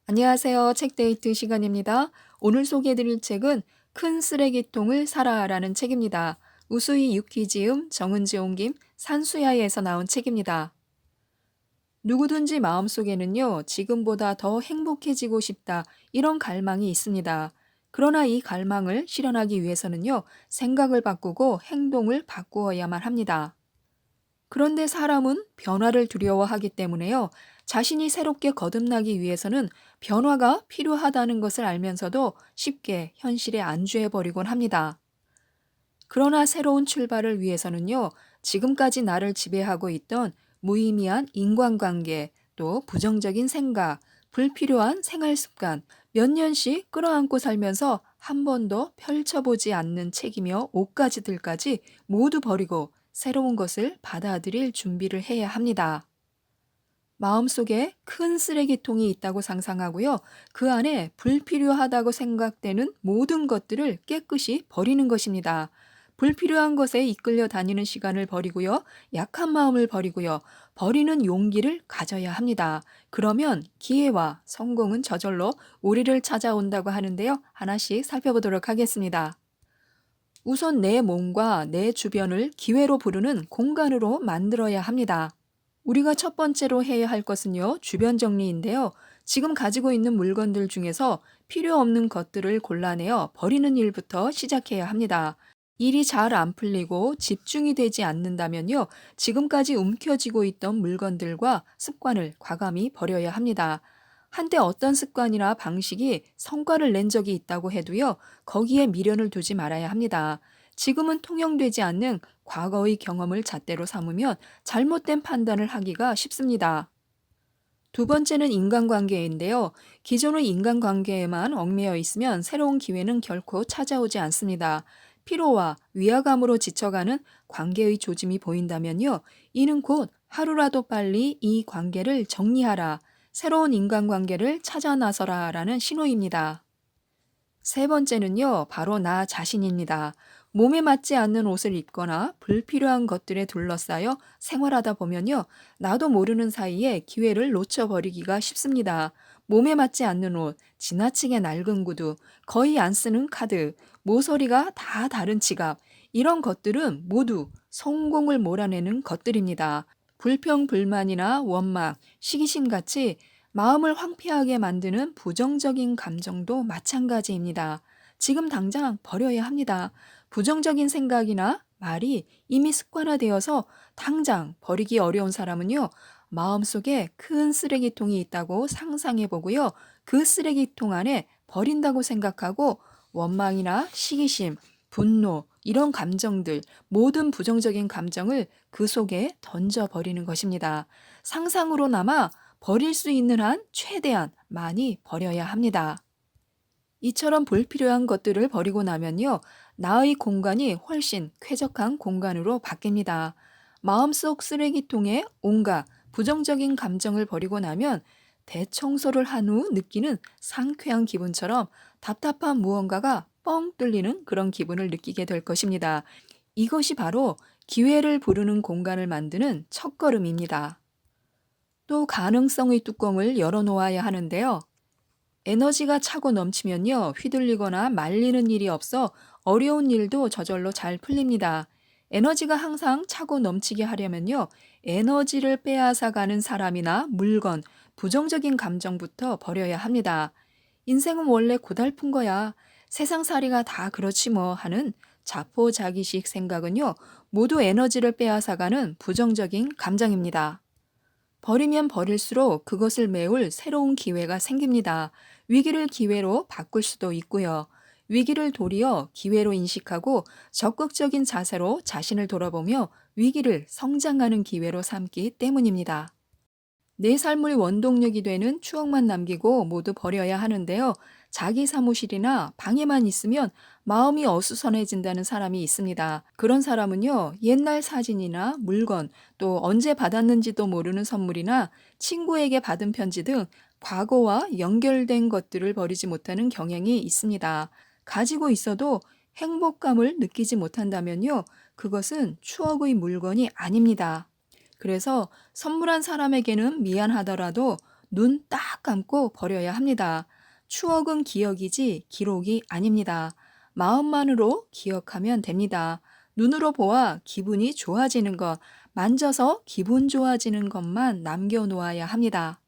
안녕하세요. 책데이트 시간입니다. 오늘 소개해드릴 책은 큰 쓰레기통을 사라라는 책입니다. 우수희 유키지음, 정은지 옮김, 산수야에서 나온 책입니다. 누구든지 마음속에는요, 지금보다 더 행복해지고 싶다, 이런 갈망이 있습니다. 그러나 이 갈망을 실현하기 위해서는요, 생각을 바꾸고 행동을 바꾸어야만 합니다. 그런데 사람은 변화를 두려워하기 때문에요. 자신이 새롭게 거듭나기 위해서는 변화가 필요하다는 것을 알면서도 쉽게 현실에 안주해버리곤 합니다. 그러나 새로운 출발을 위해서는요, 지금까지 나를 지배하고 있던 무의미한 인간관계, 또 부정적인 생각, 불필요한 생활 습관, 몇 년씩 끌어안고 살면서 한 번도 펼쳐보지 않는 책이며 옷가지들까지 모두 버리고 새로운 것을 받아들일 준비를 해야 합니다. 마음속에 큰 쓰레기통이 있다고 상상하고요. 그 안에 불필요하다고 생각되는 모든 것들을 깨끗이 버리는 것입니다. 불필요한 것에 이끌려 다니는 시간을 버리고요. 약한 마음을 버리고요. 버리는 용기를 가져야 합니다. 그러면 기회와 성공은 저절로 우리를 찾아온다고 하는데요. 하나씩 살펴보도록 하겠습니다. 우선 내 몸과 내 주변을 기회로 부르는 공간으로 만들어야 합니다. 우리가 첫 번째로 해야 할 것은요, 주변 정리인데요. 지금 가지고 있는 물건들 중에서 필요 없는 것들을 골라내어 버리는 일부터 시작해야 합니다. 일이 잘 안 풀리고 집중이 되지 않는다면요, 지금까지 움켜쥐고 있던 물건들과 습관을 과감히 버려야 합니다. 한때 어떤 습관이나 방식이 성과를 낸 적이 있다고 해도요, 거기에 미련을 두지 말아야 합니다. 지금은 통용되지 않는 과거의 경험을 잣대로 삼으면 잘못된 판단을 하기가 쉽습니다. 두 번째는 인간관계인데요. 기존의 인간관계에만 얽매여 있으면 새로운 기회는 결코 찾아오지 않습니다. 피로와 위화감으로 지쳐가는 관계의 조짐이 보인다면요. 이는 곧 하루라도 빨리 이 관계를 정리하라, 새로운 인간관계를 찾아 나서라 라는 신호입니다. 세 번째는요, 바로 나 자신입니다. 몸에 맞지 않는 옷을 입거나 불필요한 것들에 둘러싸여 생활하다 보면요, 나도 모르는 사이에 기회를 놓쳐버리기가 쉽습니다. 몸에 맞지 않는 옷, 지나치게 낡은 구두, 거의 안 쓰는 카드, 모서리가 다 다른 지갑, 이런 것들은 모두 성공을 몰아내는 것들입니다. 불평불만이나 원망, 시기심 같이 마음을 황폐하게 만드는 부정적인 감정도 마찬가지입니다. 지금 당장 버려야 합니다. 부정적인 생각이나 말이 이미 습관화되어서 당장 버리기 어려운 사람은요, 마음속에 큰 쓰레기통이 있다고 상상해 보고요. 그 쓰레기통 안에 버린다고 생각하고 원망이나 시기심, 분노, 이런 감정들, 모든 부정적인 감정을 그 속에 던져버리는 것입니다. 상상으로나마 버릴 수 있는 한 최대한 많이 버려야 합니다. 이처럼 불필요한 것들을 버리고 나면요, 나의 공간이 훨씬 쾌적한 공간으로 바뀝니다. 마음속 쓰레기통에 온갖 부정적인 감정을 버리고 나면 대청소를 한 후 느끼는 상쾌한 기분처럼 답답한 무언가가 뻥 뚫리는 그런 기분을 느끼게 될 것입니다. 이것이 바로 기회를 부르는 공간을 만드는 첫걸음입니다. 또 가능성의 뚜껑을 열어놓아야 하는데요. 에너지가 차고 넘치면요, 휘둘리거나 말리는 일이 없어 어려운 일도 저절로 잘 풀립니다. 에너지가 항상 차고 넘치게 하려면요, 에너지를 빼앗아 가는 사람이나 물건, 부정적인 감정부터 버려야 합니다. 인생은 원래 고달픈 거야. 세상살이가 다 그렇지 뭐 하는 자포자기식 생각은요, 모두 에너지를 빼앗아가는 부정적인 감정입니다. 버리면 버릴수록 그것을 메울 새로운 기회가 생깁니다. 위기를 기회로 바꿀 수도 있고요. 위기를 도리어 기회로 인식하고 적극적인 자세로 자신을 돌아보며 위기를 성장하는 기회로 삼기 때문입니다. 내 삶의 원동력이 되는 추억만 남기고 모두 버려야 하는데요. 자기 사무실이나 방에만 있으면 마음이 어수선해진다는 사람이 있습니다. 그런 사람은요, 옛날 사진이나 물건, 또 언제 받았는지도 모르는 선물이나 친구에게 받은 편지 등 과거와 연결된 것들을 버리지 못하는 경향이 있습니다. 가지고 있어도 행복감을 느끼지 못한다면요, 그것은 추억의 물건이 아닙니다. 그래서 선물한 사람에게는 미안하더라도 눈 딱 감고 버려야 합니다. 추억은 기억이지 기록이 아닙니다. 마음만으로 기억하면 됩니다. 눈으로 보아 기분이 좋아지는 것, 만져서 기분 좋아지는 것만 남겨놓아야 합니다.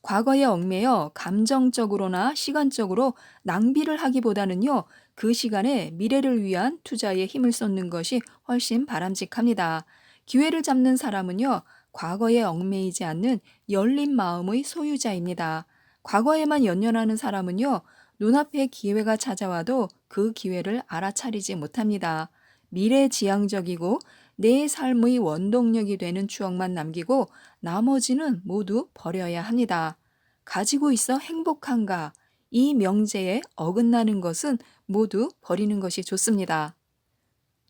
과거에 얽매여 감정적으로나 시간적으로 낭비를 하기보다는요, 그 시간에 미래를 위한 투자에 힘을 쏟는 것이 훨씬 바람직합니다. 기회를 잡는 사람은요, 과거에 얽매이지 않는 열린 마음의 소유자입니다. 과거에만 연연하는 사람은요, 눈앞에 기회가 찾아와도 그 기회를 알아차리지 못합니다. 미래지향적이고 내 삶의 원동력이 되는 추억만 남기고 나머지는 모두 버려야 합니다. 가지고 있어 행복한가? 이 명제에 어긋나는 것은 모두 버리는 것이 좋습니다.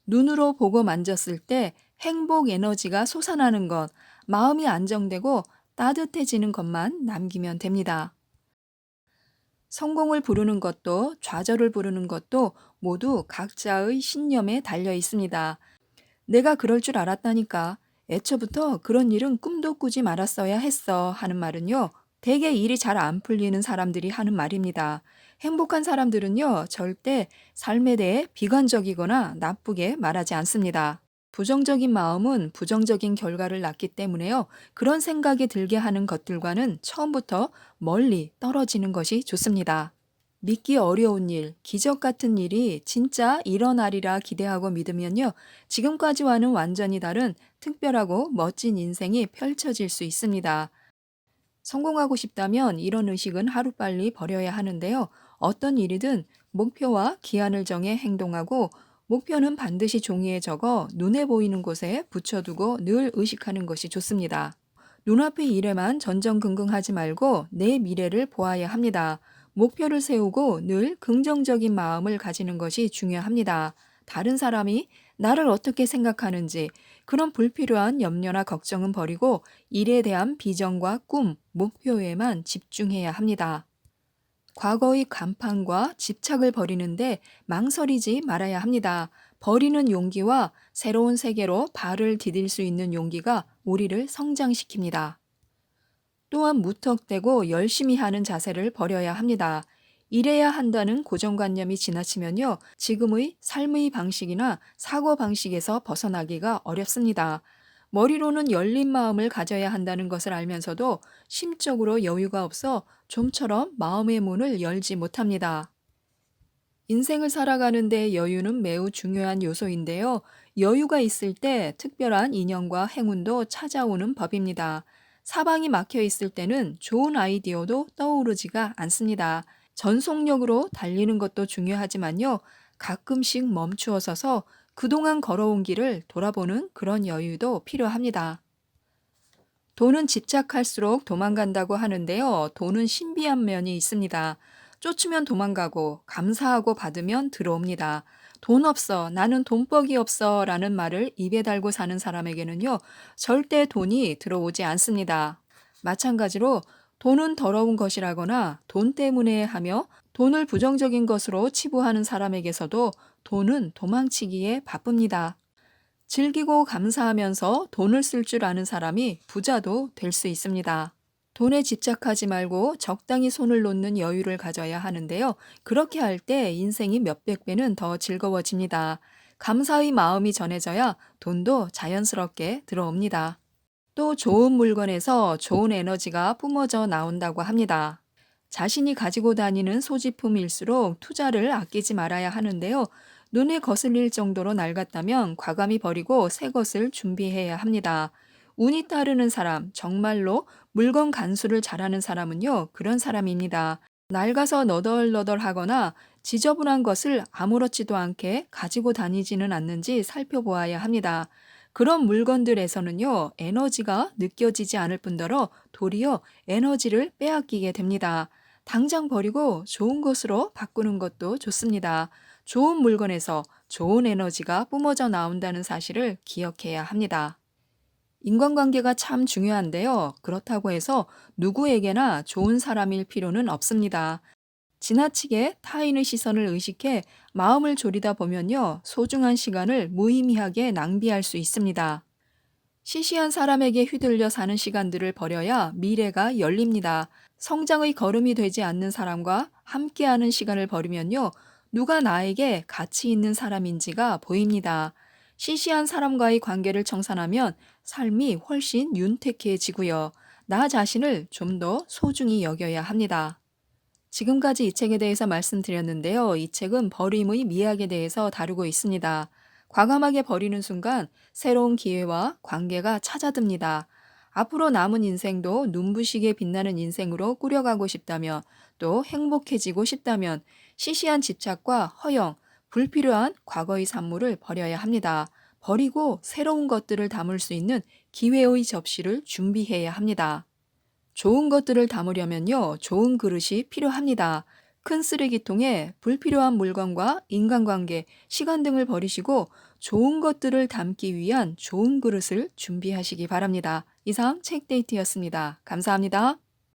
눈으로 보고 만졌을 때 행복 에너지가 솟아나는 것, 마음이 안정되고 따뜻해지는 것만 남기면 됩니다. 성공을 부르는 것도 좌절을 부르는 것도 모두 각자의 신념에 달려 있습니다. 내가 그럴 줄 알았다니까. 애초부터 그런 일은 꿈도 꾸지 말았어야 했어 하는 말은요. 대개 일이 잘 안 풀리는 사람들이 하는 말입니다. 행복한 사람들은요. 절대 삶에 대해 비관적이거나 나쁘게 말하지 않습니다. 부정적인 마음은 부정적인 결과를 낳기 때문에요. 그런 생각이 들게 하는 것들과는 처음부터 멀리 떨어지는 것이 좋습니다. 믿기 어려운 일, 기적 같은 일이 진짜 일어나리라 기대하고 믿으면요. 지금까지와는 완전히 다른 특별하고 멋진 인생이 펼쳐질 수 있습니다. 성공하고 싶다면 이런 의식은 하루빨리 버려야 하는데요. 어떤 일이든 목표와 기한을 정해 행동하고 목표는 반드시 종이에 적어 눈에 보이는 곳에 붙여두고 늘 의식하는 것이 좋습니다. 눈앞의 일에만 전전긍긍하지 말고 내 미래를 보아야 합니다. 목표를 세우고 늘 긍정적인 마음을 가지는 것이 중요합니다. 다른 사람이 나를 어떻게 생각하는지 그런 불필요한 염려나 걱정은 버리고 일에 대한 비전과 꿈, 목표에만 집중해야 합니다. 과거의 간판과 집착을 버리는데 망설이지 말아야 합니다. 버리는 용기와 새로운 세계로 발을 디딜 수 있는 용기가 우리를 성장시킵니다. 또한 무턱대고 열심히 하는 자세를 버려야 합니다. 이래야 한다는 고정관념이 지나치면요, 지금의 삶의 방식이나 사고 방식에서 벗어나기가 어렵습니다. 머리로는 열린 마음을 가져야 한다는 것을 알면서도 심적으로 여유가 없어 좀처럼 마음의 문을 열지 못합니다. 인생을 살아가는데 여유는 매우 중요한 요소인데요. 여유가 있을 때 특별한 인연과 행운도 찾아오는 법입니다. 사방이 막혀 있을 때는 좋은 아이디어도 떠오르지가 않습니다. 전속력으로 달리는 것도 중요하지만요. 가끔씩 멈추어 서서 그동안 걸어온 길을 돌아보는 그런 여유도 필요합니다. 돈은 집착할수록 도망간다고 하는데요. 돈은 신비한 면이 있습니다. 쫓으면 도망가고 감사하고 받으면 들어옵니다. 돈 없어, 나는 돈벌이 없어 라는 말을 입에 달고 사는 사람에게는요, 절대 돈이 들어오지 않습니다. 마찬가지로 돈은 더러운 것이라거나 돈 때문에 하며 돈을 부정적인 것으로 치부하는 사람에게서도 돈은 도망치기에 바쁩니다. 즐기고 감사하면서 돈을 쓸 줄 아는 사람이 부자도 될 수 있습니다. 돈에 집착하지 말고 적당히 손을 놓는 여유를 가져야 하는데요. 그렇게 할 때 인생이 몇백 배는 더 즐거워집니다. 감사의 마음이 전해져야 돈도 자연스럽게 들어옵니다. 또 좋은 물건에서 좋은 에너지가 뿜어져 나온다고 합니다. 자신이 가지고 다니는 소지품일수록 투자를 아끼지 말아야 하는데요. 눈에 거슬릴 정도로 낡았다면 과감히 버리고 새 것을 준비해야 합니다. 운이 따르는 사람, 정말로 물건 간수를 잘하는 사람은요, 그런 사람입니다. 낡아서 너덜너덜하거나 지저분한 것을 아무렇지도 않게 가지고 다니지는 않는지 살펴보아야 합니다. 그런 물건들에서는요, 에너지가 느껴지지 않을 뿐더러 도리어 에너지를 빼앗기게 됩니다. 당장 버리고 좋은 것으로 바꾸는 것도 좋습니다. 좋은 물건에서 좋은 에너지가 뿜어져 나온다는 사실을 기억해야 합니다. 인간관계가 참 중요한데요. 그렇다고 해서 누구에게나 좋은 사람일 필요는 없습니다. 지나치게 타인의 시선을 의식해 마음을 졸이다 보면요, 소중한 시간을 무의미하게 낭비할 수 있습니다. 시시한 사람에게 휘둘려 사는 시간들을 버려야 미래가 열립니다. 성장의 걸음이 되지 않는 사람과 함께하는 시간을 버리면요, 누가 나에게 가치 있는 사람인지가 보입니다. 시시한 사람과의 관계를 청산하면 삶이 훨씬 윤택해지고요. 나 자신을 좀 더 소중히 여겨야 합니다. 지금까지 이 책에 대해서 말씀드렸는데요. 이 책은 버림의 미학에 대해서 다루고 있습니다. 과감하게 버리는 순간 새로운 기회와 관계가 찾아듭니다. 앞으로 남은 인생도 눈부시게 빛나는 인생으로 꾸려가고 싶다면, 또 행복해지고 싶다면 시시한 집착과 허영, 불필요한 과거의 산물을 버려야 합니다. 버리고 새로운 것들을 담을 수 있는 기회의 접시를 준비해야 합니다. 좋은 것들을 담으려면요, 좋은 그릇이 필요합니다. 큰 쓰레기통에 불필요한 물건과 인간관계, 시간 등을 버리시고 좋은 것들을 담기 위한 좋은 그릇을 준비하시기 바랍니다. 이상 책데이트였습니다. 감사합니다.